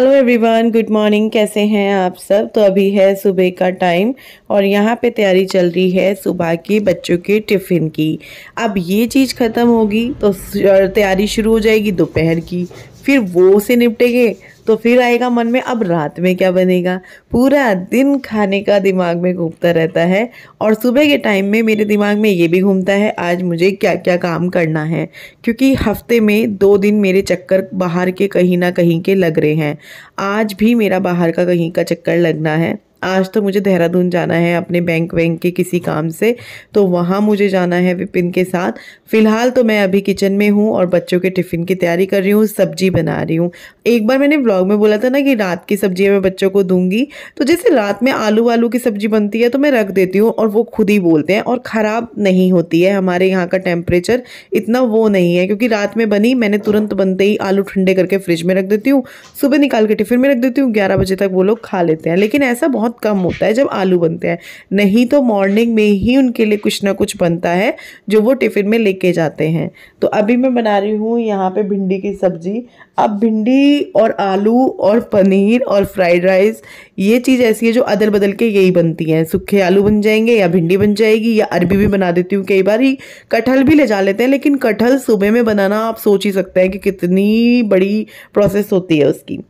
Hello everyone, good morning. कैसे हैं आप सब? तो अभी है सुबह का टाइम और यहाँ पे तैयारी चल रही है सुबह की बच्चों के टिफ़िन की। अब ये चीज़ ख़त्म होगी तो तैयारी शुरू हो जाएगी दोपहर की, फिर वो से निपटेंगे तो फिर आएगा मन में अब रात में क्या बनेगा। पूरा दिन खाने का दिमाग में घूमता रहता है और सुबह के टाइम में मेरे दिमाग में ये भी घूमता है आज मुझे क्या क्या काम करना है, क्योंकि हफ्ते में 2 दिन मेरे चक्कर बाहर के कहीं ना कहीं के लग रहे हैं। आज भी मेरा बाहर का कहीं का चक्कर लगना है। आज तो मुझे देहरादून जाना है अपने बैंक के किसी काम से, तो वहाँ मुझे जाना है विपिन के साथ। फ़िलहाल तो मैं अभी किचन में हूँ और बच्चों के टिफ़िन की तैयारी कर रही हूँ, सब्जी बना रही हूँ। एक बार मैंने व्लॉग में बोला था ना कि रात की सब्जी मैं बच्चों को दूंगी, तो जैसे रात में आलू वालू की सब्जी बनती है तो मैं रख देती हूँ और वो खुद ही बोलते हैं और ख़राब नहीं होती है। हमारे यहाँ का टेम्परेचर इतना वो नहीं है, क्योंकि रात में बनी मैंने तुरंत बनते ही आलू ठंडे करके फ्रिज में रख देती हूँ, सुबह निकाल के टिफ़िन में रख देती हूँ, 11 बजे तक वो लोग खा लेते हैं। लेकिन ऐसा बहुत कम होता है जब आलू बनते हैं, नहीं तो मॉर्निंग में ही उनके लिए कुछ ना कुछ बनता है जो वो टिफ़िन में लेके जाते हैं। तो अभी मैं बना रही हूँ यहाँ पे भिंडी की सब्जी। अब भिंडी और आलू और पनीर और फ्राइड राइस ये चीज़ ऐसी है जो अदल बदल के यही बनती है। सूखे आलू बन जाएंगे या भिंडी बन जाएगी या अरबी भी बना देती हूँ, कई बार ही कटहल भी ले जा लेते हैं। लेकिन कटहल सुबह में बनाना आप सोच ही सकते हैं कि कितनी बड़ी प्रोसेस होती है उसकी।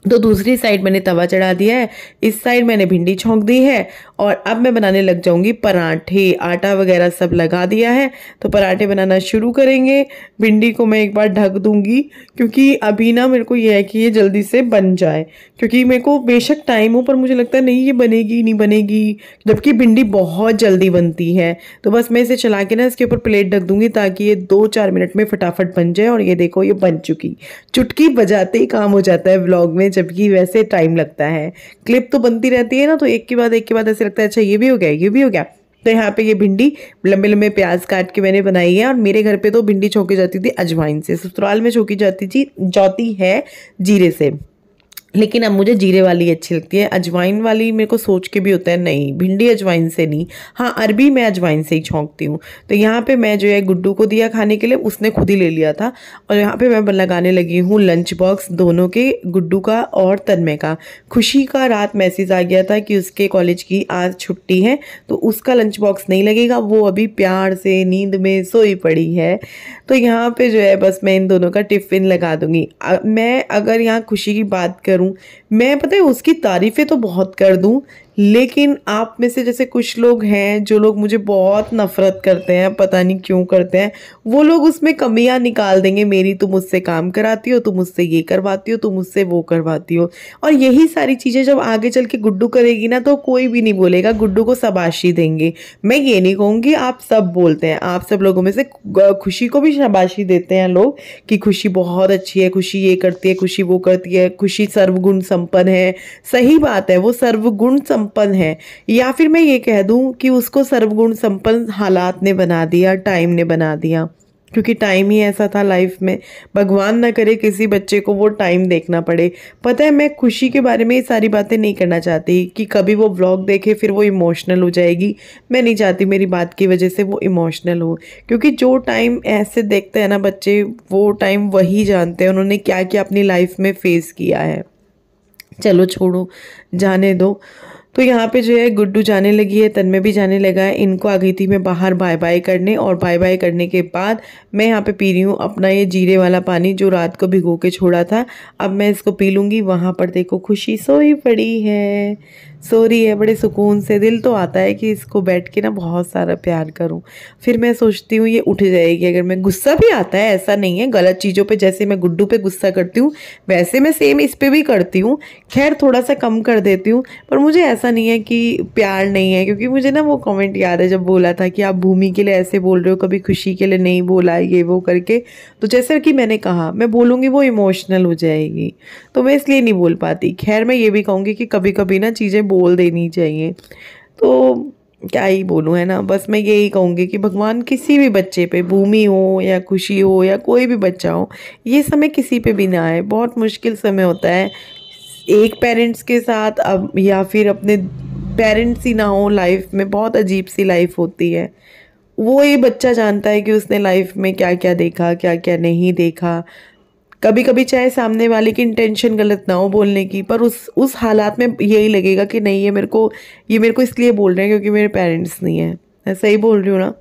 तो दूसरी साइड मैंने तवा चढ़ा दिया है, इस साइड मैंने भिंडी छोंक दी है और अब मैं बनाने लग जाऊंगी पराठे। आटा वगैरह सब लगा दिया है तो पराठे बनाना शुरू करेंगे। भिंडी को मैं एक बार ढक दूंगी क्योंकि अभी ना मेरे को यह है कि ये जल्दी से बन जाए, क्योंकि मेरे को बेशक टाइम हो पर मुझे लगता है नहीं ये बनेगी नहीं बनेगी, जबकि भिंडी बहुत जल्दी बनती है। तो बस मैं इसे चला के ना इसके ऊपर प्लेट ढक दूंगी ताकि ये 2-4 मिनट में फटाफट बन जाए। और ये देखो ये बन चुकी, चुटकी बजाते ही काम हो जाता है व्लॉग में, जबकि वैसे टाइम लगता है। क्लिप तो बनती रहती है ना, तो एक के बाद ऐसे लगता है अच्छा ये भी हो गया ये भी हो गया। तो यहाँ पे ये भिंडी लंबे लंबे प्याज काट के मैंने बनाई है। और मेरे घर पे तो भिंडी छोकी जाती थी अजवाइन से, ससुराल में छोकी जाती है जीरे से, लेकिन अब मुझे जीरे वाली अच्छी लगती है। अजवाइन वाली मेरे को सोच के भी होता है नहीं, भिंडी अजवाइन से नहीं, हाँ अरबी मैं अजवाइन से ही छौंकती हूँ। तो यहाँ पे मैं जो है गुड्डू को दिया खाने के लिए, उसने खुद ही ले लिया था। और यहाँ पे मैं लगाने लगी हूँ लंच बॉक्स दोनों के, गुड्डू का और तन्मय का। खुशी का रात मैसेज आ गया था कि उसके कॉलेज की आज छुट्टी है तो उसका लंच बॉक्स नहीं लगेगा, वो अभी प्यार से नींद में सोई पड़ी है। तो यहाँ पे जो है बस मैं इन दोनों का टिफ़िन लगा दूंगी। मैं अगर यहाँ खुशी की बात करूँ, मैं पता है उसकी तारीफें तो बहुत कर दूं, लेकिन आप में से जैसे कुछ लोग हैं जो लोग मुझे बहुत नफरत करते हैं, पता नहीं क्यों करते हैं, वो लोग उसमें कमियां निकाल देंगे मेरी। तुम मुझसे काम कराती हो, तुम मुझसे ये करवाती हो, तुम मुझसे वो करवाती हो। और यही सारी चीज़ें जब आगे चल के गुड्डू करेगी ना तो कोई भी नहीं बोलेगा, गुड्डू को शाबाशी देंगे। मैं ये नहीं कहूँगी आप सब बोलते हैं, आप सब लोगों में से खुशी को भी शाबाशी देते हैं लोग कि खुशी बहुत अच्छी है, खुशी ये करती है, खुशी वो करती है, खुशी सर्वगुण संपन्न है। सही बात है, वो सर्वगुण संपन्न है, या फिर मैं ये कह दूं कि उसको सर्वगुण संपन्न हालात ने बना दिया, टाइम ने बना दिया, क्योंकि टाइम ही ऐसा था लाइफ में। भगवान ना करे किसी बच्चे को वो टाइम देखना पड़े। पता है मैं खुशी के बारे में ये सारी बातें नहीं करना चाहती कि कभी वो व्लॉग देखे फिर वो इमोशनल हो जाएगी। मैं नहीं चाहती मेरी बात की वजह से वो इमोशनल हो, क्योंकि जो टाइम ऐसे देखते हैं ना बच्चे, वो टाइम वही जानते हैं उन्होंने क्या क्या अपनी लाइफ में फेस किया है। चलो छोड़ो, जाने दो। तो यहाँ पे जो है गुड्डू जाने लगी है, तन्मय भी जाने लगा है। इनको आ गई थी मैं बाहर बाय बाय करने, और बाय बाय करने के बाद मैं यहाँ पे पी रही हूँ अपना ये जीरे वाला पानी जो रात को भिगो के छोड़ा था। अब मैं इसको पी लूँगी। वहाँ पर देखो खुशी सोई पड़ी है, सो रही है बड़े सुकून से। दिल तो आता है कि इसको बैठ के ना बहुत सारा प्यार करूं, फिर मैं सोचती हूँ ये उठ जाएगी अगर मैं, गुस्सा भी आता है, ऐसा नहीं है गलत चीज़ों पे जैसे मैं गुड्डू पे गुस्सा करती हूँ वैसे मैं सेम इस पे भी करती हूँ, खैर थोड़ा सा कम कर देती हूँ। पर मुझे ऐसा नहीं है कि प्यार नहीं है, क्योंकि मुझे ना वो कमेंट याद है जब बोला था कि आप भूमि के लिए ऐसे बोल रहे हो, कभी खुशी के लिए नहीं बोला ये वो करके। तो जैसे कि मैंने कहा मैं बोलूँगी वो इमोशनल हो जाएगी, तो मैं इसलिए नहीं बोल पाती। खैर मैं ये भी कहूँगी कि कभी कभी ना चीज़ें बोल देनी चाहिए, तो क्या ही बोलूँ, है ना। बस मैं यही कहूँगी कि भगवान किसी भी बच्चे पे, भूमि हो या खुशी हो या कोई भी बच्चा हो, ये समय किसी पे भी ना आए। बहुत मुश्किल समय होता है एक पेरेंट्स के साथ, अब या फिर अपने पेरेंट्स ही ना हो लाइफ में, बहुत अजीब सी लाइफ होती है। वो ये बच्चा जानता है कि उसने लाइफ में क्या क्या देखा क्या क्या नहीं देखा। कभी कभी चाहे सामने वाले की इंटेंशन गलत ना हो बोलने की, पर उस हालात में यही लगेगा कि नहीं, ये मेरे को इसलिए बोल रहे हैं क्योंकि मेरे पेरेंट्स नहीं है। मैं सही बोल रही हूँ ना?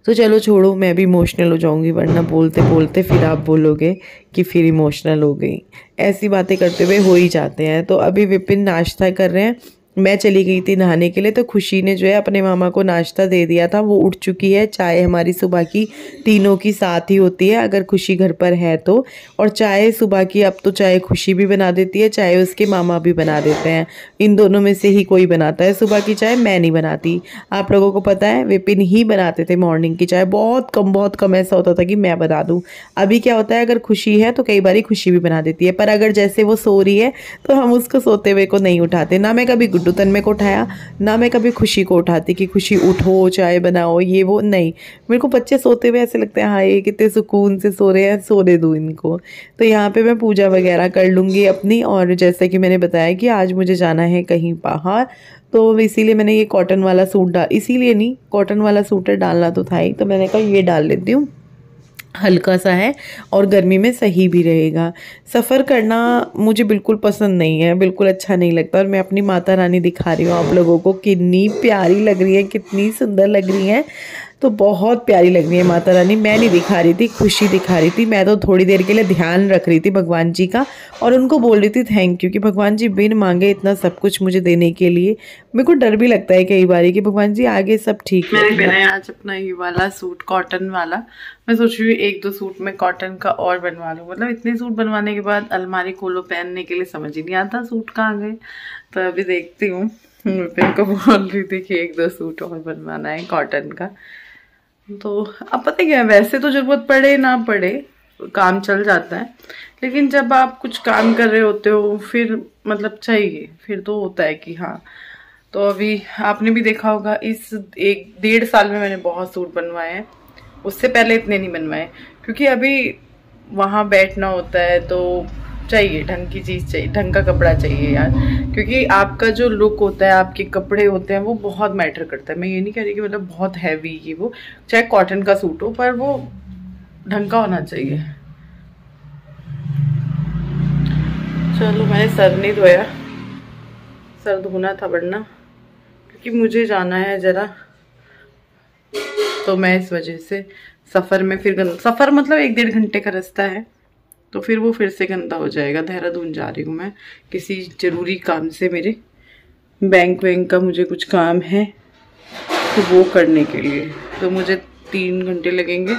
तो चलो छोड़ो, मैं भी इमोशनल हो जाऊंगी, वरना बोलते बोलते फिर आप बोलोगे कि फिर इमोशनल हो गई। ऐसी बातें करते हुए हो ही जाते हैं। तो अभी विपिन नाश्ता कर रहे हैं, मैं चली गई थी नहाने के लिए, तो खुशी ने जो है अपने मामा को नाश्ता दे दिया था। वो उठ चुकी है। चाय हमारी सुबह की तीनों की साथ ही होती है अगर खुशी घर पर है तो। और चाय सुबह की अब तो चाय खुशी भी बना देती है, चाय उसके मामा भी बना देते हैं। इन दोनों में से ही कोई बनाता है सुबह की चाय, मैं नहीं बनाती। आप लोगों को पता है विपिन ही बनाते थे मॉर्निंग की चाय। बहुत कम ऐसा होता था कि मैं बना दूँ। अभी क्या होता है, अगर खुशी है तो कई बार खुशी भी बना देती है, पर अगर जैसे वो सो रही है तो हम उसको सोते हुए को नहीं उठाते। ना मैं कभी गुड्डू तन्मय को उठाया, ना मैं कभी खुशी को उठाती कि खुशी उठो चाय बनाओ, ये वो नहीं। मेरे को बच्चे सोते हुए ऐसे लगते हैं हाँ ये कितने सुकून से सो रहे हैं, सोने दूँ इनको। तो यहाँ पे मैं पूजा वगैरह कर लूँगी अपनी। और जैसे कि मैंने बताया कि आज मुझे जाना है कहीं बाहर, तो इसीलिए मैंने ये कॉटन वाला सूट इसीलिए नहीं, कॉटन वाला सूटर डालना तो था ही, तो मैंने कहा ये डाल लेती हूँ, हल्का सा है और गर्मी में सही भी रहेगा। सफ़र करना मुझे बिल्कुल पसंद नहीं है, बिल्कुल अच्छा नहीं लगता। और मैं अपनी माता रानी दिखा रही हूँ आप लोगों को, कितनी प्यारी लग रही है, कितनी सुंदर लग रही है। तो बहुत प्यारी लग रही है माता रानी। मैं नहीं दिखा रही थी, खुशी दिखा रही थी। मैं तो थोड़ी देर के लिए ध्यान रख रही थी भगवान जी का, और उनको बोल रही थी थैंक यू कि भगवान जी बिन मांगे इतना सब कुछ मुझे देने के लिए। मेरे को डर भी लगता है कई बार कि भगवान जी आगे सब ठीक है। मैंने पहना है आज अपना ये वाला सूट, कॉटन वाला। मैं सोच रही हूँ 1-2 सूट में कॉटन का और बनवा लूँ। मतलब इतने सूट बनवाने के बाद अलमारी खोलो पहनने के लिए समझ ही नहीं आता सूट कहाँ गए। तो अभी देखती हूँ, फिर को बोल रही थी कि 1-2 सूट और बनवाना है कॉटन का। तो अब पता क्या है, वैसे तो जरूरत पड़े ना पड़े काम चल जाता है, लेकिन जब आप कुछ काम कर रहे होते हो फिर मतलब चाहिए, फिर तो होता है कि हाँ। तो अभी आपने भी देखा होगा इस 1-1.5 साल में मैंने बहुत सूट बनवाए हैं। उससे पहले इतने नहीं बनवाए, क्योंकि अभी वहाँ बैठना होता है तो चाहिए ढंग की चीज़, चाहिए ढंग का कपड़ा चाहिए यार। क्योंकि आपका जो लुक होता है, आपके कपड़े होते हैं, वो बहुत मैटर करता है। मैं ये नहीं कह रही कि मतलब बहुत हैवी ये वो, चाहे कॉटन का सूट हो, पर वो ढंग का होना चाहिए। चलो मैंने सर नहीं धोया, सर धोना था वरना, क्योंकि मुझे जाना है ज़रा, तो मैं इस वजह से सफ़र में फिर सफ़र मतलब 1-1.5 घंटे का रास्ता है, तो फिर वो फिर से गंदा हो जाएगा। देहरादून जा रही हूँ मैं किसी ज़रूरी काम से, मेरे बैंक का मुझे कुछ काम है, तो वो करने के लिए तो मुझे 3 घंटे लगेंगे।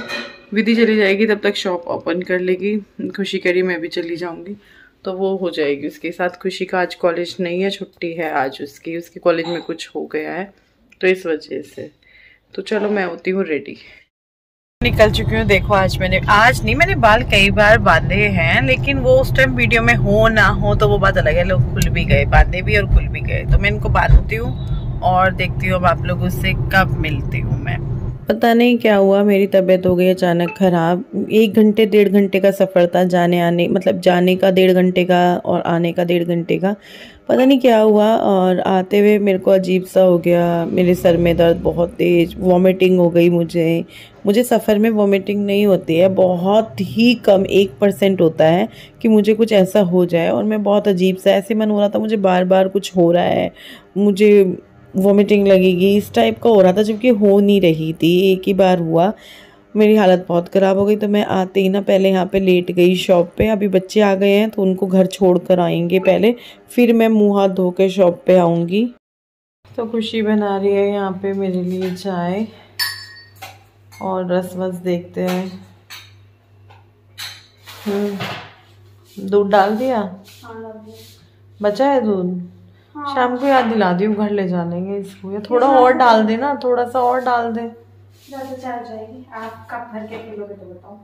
विधि चली जाएगी तब तक शॉप ओपन कर लेगी, खुशी करी मैं भी चली जाऊँगी, तो वो हो जाएगी उसके साथ। खुशी का आज कॉलेज नहीं है, छुट्टी है आज उसके कॉलेज में कुछ हो गया है, तो इस वजह से। तो चलो मैं होती हूँ रेडी, निकल चुकी हूँ। देखो आज नहीं, मैंने बाल कई बार बांधे हैं, लेकिन वो उस टाइम वीडियो में हो ना हो तो वो बात अलग है, लोग खुल भी गए, बांधे भी और खुल भी गए। तो मैं इनको बांधती हूँ और देखती हूँ अब आप लोगों से कब मिलती हूँ मैं। पता नहीं क्या हुआ, मेरी तबीयत हो गई अचानक खराब। 1-1.5 घंटे का सफ़र था, जाने आने, मतलब जाने का 1.5 घंटे का और आने का 1.5 घंटे का। पता नहीं क्या हुआ, और आते हुए मेरे को अजीब सा हो गया, मेरे सर में दर्द बहुत तेज़, वॉमिटिंग हो गई मुझे सफ़र में वॉमिटिंग नहीं होती है, बहुत ही कम 1% होता है कि मुझे कुछ ऐसा हो जाए। और मैं बहुत अजीब सा ऐसे मन हो रहा था, मुझे बार बार कुछ हो रहा है, मुझे वॉमिटिंग लगेगी, इस टाइप का हो रहा था, जबकि हो नहीं रही थी। एक ही बार हुआ, मेरी हालत बहुत ख़राब हो गई। तो मैं आते ही ना पहले यहाँ पे लेट गई शॉप पे। अभी बच्चे आ गए हैं तो उनको घर छोड़ कर आएंगे पहले, फिर मैं मुँह हाथ धो के शॉप पे आऊँगी। तो खुशी बना रही है यहाँ पे मेरे लिए चाय और रस वस देखते हैं। दूध डाल दिया? हाँ, बचा है दूध? हाँ। शाम को याद दिला दी, घर ले जानेंगे इसको, या थोड़ा और डाल दे ना, थोड़ा सा और डाल दे। ज़्यादा चाय हो जाएगी, आप कप भर के पी लोगे तो बताओ।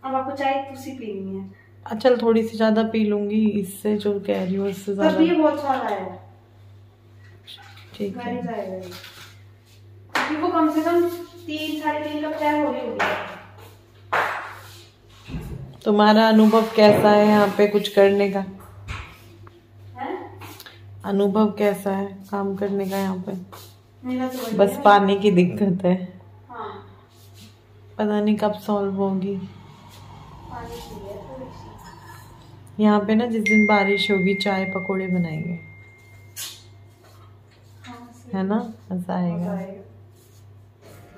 अब आपको चाय तुसी पीनी है? चल थोड़ी सी ज़्यादा पी लूँगी, इससे जो कह रही हूँ इससे ज़्यादा। ये बहुत सारा है, ठीक है। क्योंकि वो कम से कम 3-3.5 कप चाय हो रही होगी। तुम्हारा अनुभव कैसा है यहाँ पे कुछ करने का? अनुभव कैसा है काम करने का यहाँ पे? मेरा तो बस पानी की दिक्कत है। हाँ। पता नहीं कब सॉल्व होगी। पानी यहाँ पे ना जिस दिन बारिश होगी चाय पकोड़े बनाएंगे, है ना, मजा आएगा।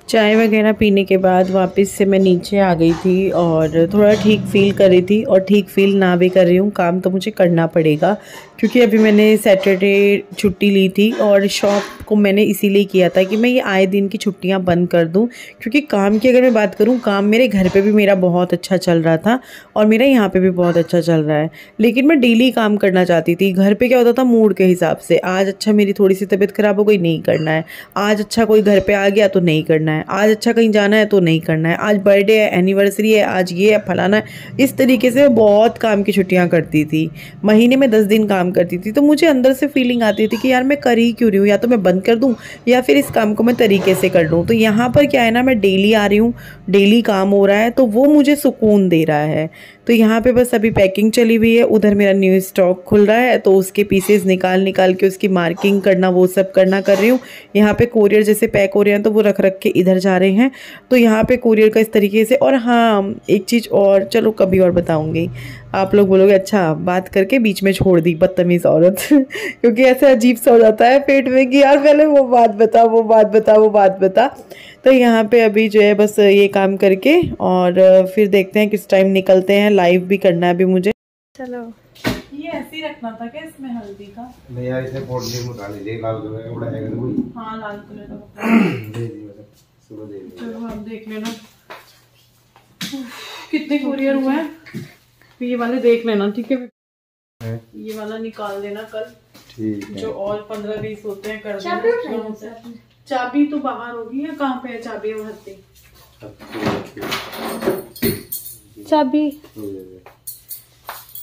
चाय वगैरह पीने के बाद वापस से मैं नीचे आ गई थी और थोड़ा ठीक फील कर रही थी, और ठीक फील ना भी कर रही हूँ, काम तो मुझे करना पड़ेगा क्योंकि अभी मैंने सैटरडे छुट्टी ली थी और शॉप को मैंने इसीलिए किया था कि मैं ये आए दिन की छुट्टियां बंद कर दूं, क्योंकि काम की अगर मैं बात करूं, काम मेरे घर पे भी मेरा बहुत अच्छा चल रहा था और मेरा यहाँ पे भी बहुत अच्छा चल रहा है, लेकिन मैं डेली काम करना चाहती थी। घर पे क्या होता था, मूड के हिसाब से, आज अच्छा मेरी थोड़ी सी तबीयत ख़राब हो गई, नहीं करना है, आज अच्छा कोई घर पे आ गया तो नहीं करना है, आज अच्छा कहीं जाना है तो नहीं करना है, आज बर्थडे है, एनिवर्सरी है, आज ये है, फलाना है। इस तरीके से बहुत काम की छुट्टियां करती थी, महीने में 10 दिन काम करती थी। तो मुझे अंदर से फीलिंग आती थी कि यार मैं कर ही क्यों रही हूँ, या तो मैं बंद कर दूँ या फिर इस काम को मैं तरीके से कर लूँ। तो यहाँ पर क्या है ना, मैं डेली आ रही हूँ, डेली काम हो रहा है, तो वो मुझे सुकून दे रहा है। तो यहाँ पे बस अभी पैकिंग चली हुई है, उधर मेरा न्यू स्टॉक खुल रहा है तो उसके पीसेस निकाल निकाल के उसकी मार्किंग करना, वो सब करना कर रही हूँ। यहाँ पे कोरियर जैसे पैक हो रहे हैं तो वो रख रख के इधर जा रहे हैं, तो यहाँ पे कोरियर का इस तरीके से। और हाँ, एक चीज़ और, चलो कभी और बताऊँगी, आप लोग बोलोगे अच्छा बात करके बीच में छोड़ दी बदतमीज़ औरत क्योंकि ऐसे अजीब सा हो जाता है पेट में कि यार पहले वो बात बता, वो बात बता, वो बात बता। तो यहाँ पे अभी जो है बस ये काम करके और फिर देखते हैं किस टाइम निकलते हैं, लाइव भी करना है अभी मुझे। चलो, ये ऐसे ही रखना था क्या इसमें हल्दी का? नहीं यार, इसे पोटली में डाल दीजिए, लाल कलर का उड़ाएगा कोई। हाँ, लाल कलर का दे दी, मतलब सुबह दे दी। चलो आप देख लेना कितने कोरियर हुए हैं, ये वाले देख लेना, ठीक है? ये वाला निकाल देना कल, ठीक है? जो और 15-20 होते हैं कर देना। चाबी तो बाहर होगी, या कहाँ पे है चाबी और हत्ती? चाबी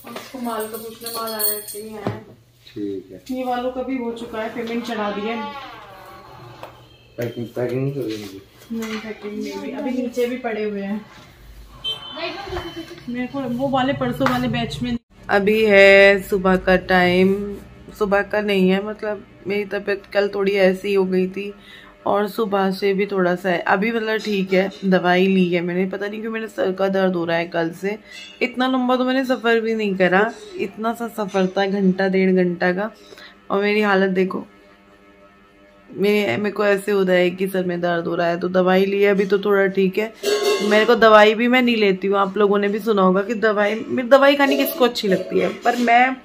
उसको माल का पूछना, माल आया कि नहीं आया, ठीक है? ये वालों का भी हो चुका है, पेमेंट चढ़ा दिया। पैकिंग नहीं, पैकिंग नहीं, अभी नीचे भी पड़े हुए हैं मेरे को, वो वाले परसों वाले बैच में। अभी है सुबह का टाइम, सुबह का नहीं है, मतलब मेरी तबीयत कल थोड़ी ऐसी हो गई थी और सुबह से भी थोड़ा सा है, अभी मतलब ठीक है, दवाई ली है मैंने। पता नहीं क्यों मेरे सर का दर्द हो रहा है कल से। इतना लंबा तो मैंने सफ़र भी नहीं करा, इतना सा सफ़र था, घंटा 1.5 घंटा का, और मेरी हालत देखो, मेरे को ऐसे होता है कि सर में दर्द हो रहा है, तो दवाई ली है, अभी तो थोड़ा ठीक है। मेरे को दवाई भी मैं नहीं लेती हूँ, आप लोगों ने भी सुना होगा कि दवाई खानी किसको अच्छी लगती है, पर मैं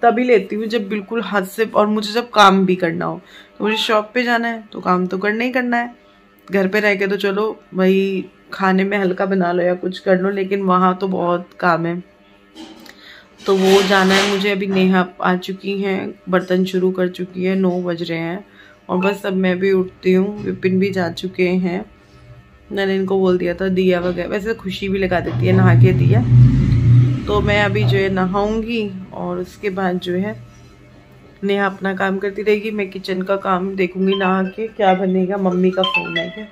तभी लेती हूँ जब बिल्कुल हद से, और मुझे जब काम भी करना हो। तो मुझे शॉप पे जाना है तो काम तो करना ही करना है, घर पे रह के तो चलो भाई खाने में हल्का बना लो या कुछ कर लो, लेकिन वहाँ तो बहुत काम है, तो वो जाना है मुझे। अभी नेहा आ चुकी हैं, बर्तन शुरू कर चुकी है, 9 बज रहे हैं, और बस अब मैं भी उठती हूँ। विपिन भी जा चुके हैं, मैंने इनको बोल दिया था दिया वगैरह, वैसे खुशी भी लगा देती है नहा के दिया। तो मैं अभी जो है नहाऊंगी और उसके बाद जो है नेहा अपना काम करती रहेगी, मैं किचन का काम देखूंगी नहा के, क्या बनेगा। मम्मी का फ़ोन है क्या?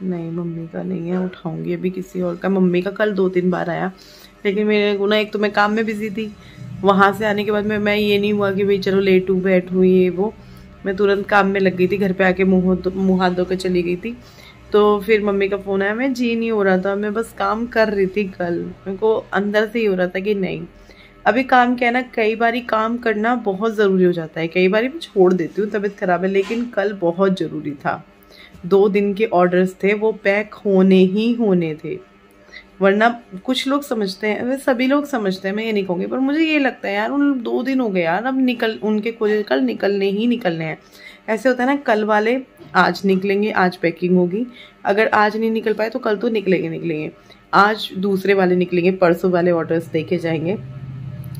नहीं, मम्मी का नहीं है, उठाऊंगी अभी किसी और का। मम्मी का कल 2-3 बार आया, लेकिन मेरे को ना, एक तो मैं काम में बिजी थी, वहाँ से आने के बाद मैं ये नहीं हुआ कि भाई चलो लेट हूँ बैठूँ ये वो, मैं तुरंत काम में लग गई थी, घर पे आके मुँह हाथ धो के चली गई थी। तो फिर मम्मी का फ़ोन आया, मैं जी नहीं हो रहा था, मैं बस काम कर रही थी कल, मेरे को अंदर से ही हो रहा था कि नहीं अभी काम क्या है ना, कई बारी काम करना बहुत ज़रूरी हो जाता है, कई बारी मैं छोड़ देती हूँ, तबीयत ख़राब है, लेकिन कल बहुत ज़रूरी था। 2 दिन के ऑर्डर्स थे, वो पैक होने ही होने थे, वरना कुछ लोग समझते हैं, वैसे सभी लोग समझते हैं, मैं ये नहीं कहूँगी, पर मुझे ये लगता है यार उन 2 दिन हो गए यार, अब उनके कोरियर कल निकलने ही निकलने हैं। ऐसे होता है ना, कल वाले आज निकलेंगे, आज पैकिंग होगी, अगर आज नहीं निकल पाए तो कल तो निकलेंगे, आज दूसरे वाले निकलेंगे, परसों वाले ऑर्डर्स देखे जाएंगे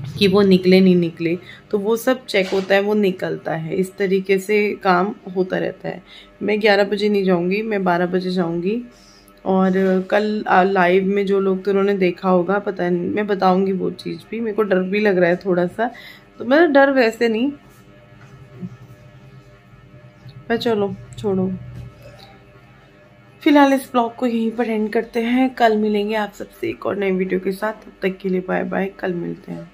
कि वो निकले नहीं निकले, तो वो सब चेक होता है, वो निकलता है, इस तरीके से काम होता रहता है। मैं 11 बजे नहीं जाऊँगी, मैं 12 बजे जाऊँगी, और कल लाइव में जो लोग तो उन्होंने देखा होगा, पता नहीं, मैं बताऊँगी वो चीज़ भी। मेरे को डर भी लग रहा है थोड़ा सा, तो मेरा डर वैसे नहीं, पर चलो छोड़ो, फिलहाल इस ब्लॉग को यहीं पर एंड करते हैं। कल मिलेंगे आप सबसे एक और नई वीडियो के साथ, तब तक के लिए बाय बाय, कल मिलते हैं।